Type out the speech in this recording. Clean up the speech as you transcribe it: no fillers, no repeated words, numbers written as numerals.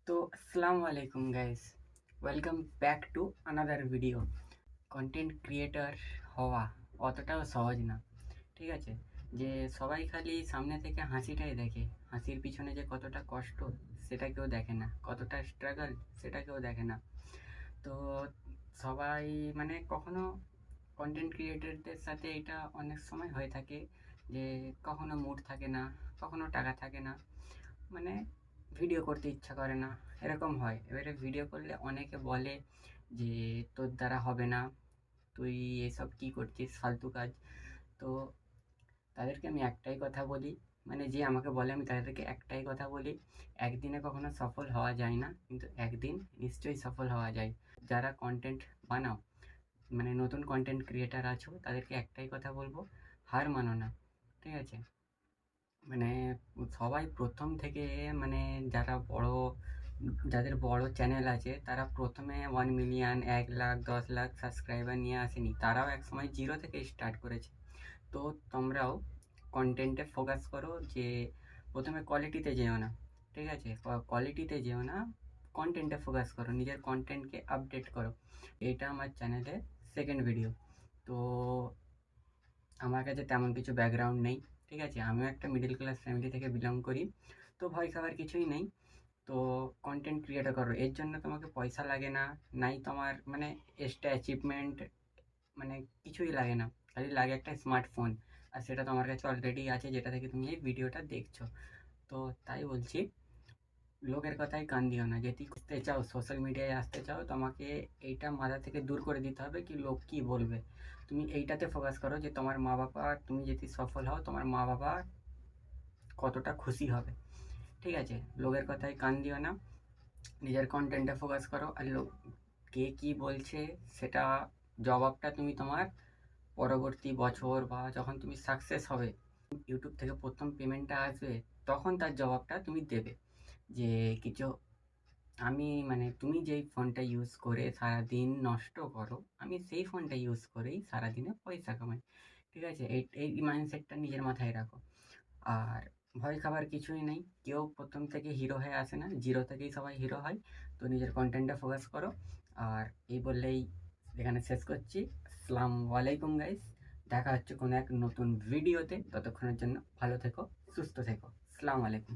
তো আসসালামু আলাইকুম guys, welcome back to another video. Content creator হওয়া অতটাও সহজ না, ঠিক আছে? যে সবাই খালি সামনে থেকে হাসিটাই দেখে, হাসির পিছনে যে কতটা কষ্ট সেটা কেউ দেখে না, কতটা স্ট্রাগল সেটা কেউ দেখে না। তো সবাই মানে কখনো কন্টেন্ট ক্রিয়েটরদের সাথে এটা অনেক সময় হয়ে থাকে যে কখনো মুড থাকে না, কখনো টাকা থাকে না, মানে ভিডিও করতে ইচ্ছা করে না, এরকম হয়। এবারে ভিডিও করলে অনেকে বলে যে তোর দ্বারা হবে না, তুই এসব কী করছিস ফালতু কাজ। তো তাদেরকে আমি একটাই কথা বলি, মানে যে আমাকে বলে আমি তাদেরকে একটাই কথা বলি, একদিনে কখনো সফল হওয়া যায় না, কিন্তু একদিন নিশ্চয়ই সফল হওয়া যায়। যারা কন্টেন্ট বানাও, মানে নতুন কন্টেন্ট ক্রিয়েটার আছো, তাদেরকে একটাই কথা বলবো, হার মানো না, ঠিক আছে? মানে সবাই প্রথম থেকে, মানে যারা বড়, যাদের বড় চ্যানেল আছে তারা প্রথমে 1 মিলিয়ন, 1 লাখ, 10 লাখ সাবস্ক্রাইবার নিয়ে আসেনি, তারাও একসময় জিরো থেকে স্টার্ট করেছে। তো তোমরাও কন্টেন্টে ফোকাস করো, যে প্রথমে কোয়ালিটিতে যেও না, ঠিক আছে? কোয়ালিটিতে যেও না, কন্টেন্টে ফোকাস করো, নিজের কন্টেন্টকে আপডেট করো। এটা আমার চ্যানেলে সেকেন্ড ভিডিও। তো আমার কাছে তেমন কিছু ব্যাকগ্রাউন্ড নেই, ঠিক আছে? আমিও একটা মিডল ক্লাস ফ্যামিলি থেকে বিলং করি, তো ভয় খাবার কিছুই নেই। তো কন্টেন্ট ক্রিয়েটর করো, এর জন্য তোমাকে পয়সা লাগে না, নাই তোমার মানে এক্সট্রা অ্যাচিভমেন্ট, মানে কিছুই লাগে না, খালি লাগে একটা স্মার্টফোন, আর সেটা তোমার কাছে অলরেডি আছে, যেটা থেকে তুমি এই ভিডিওটা দেখছো। তো তাই বলছি, লোকের কথায় কান দিও না। যদি করতে চাও, সোশ্যাল মিডিয়ায় আসতে চাও, তোমাকে এইটা মাথা থেকে দূর করে দিতে হবে কি লোক কি বলবে। তুমি এইটাতে ফোকাস করো যে তোমার মা বাবা, তুমি যদি সফল হও তোমার মা বাবা কতটা খুশি হবে, ঠিক আছে? লোকের কথায় কান দিও না, নিজের কন্টেন্টে ফোকাস করো। আর লোক কে কী বলছে সেটা জবাবটা তুমি তোমার পরবর্তী বছর বা যখন তুমি সাকসেস হবে, ইউটিউব থেকে প্রথম পেমেন্টটা আসবে, তখন তার জবাবটা তুমি দেবে। যে কিছু, আমি মানে তুমি যেই ফোনটা ইউজ করে সারাদিন নষ্ট করো, আমি সেই ফোনটা ইউজ করেই সারাদিনে পয়সা কামাই, ঠিক আছে? এই এই মাইন্ডসেটটা নিজের মাথায় রাখো। আর ভয় খাবার কিছুই নেই, কেউ প্রথম থেকে হিরো হয়ে আসে না, জিরো থেকেই সবাই হিরো হয়। তো নিজের কন্টেন্টে ফোকাস করো। আর এই বললেই এখানে শেষ করছি। আসসালামু আলাইকুম গাইস, দেখা হচ্ছে কোনো এক নতুন ভিডিওতে, ততক্ষণের জন্য ভালো থেকো, সুস্থ থেকো। আসসালামু আলাইকুম।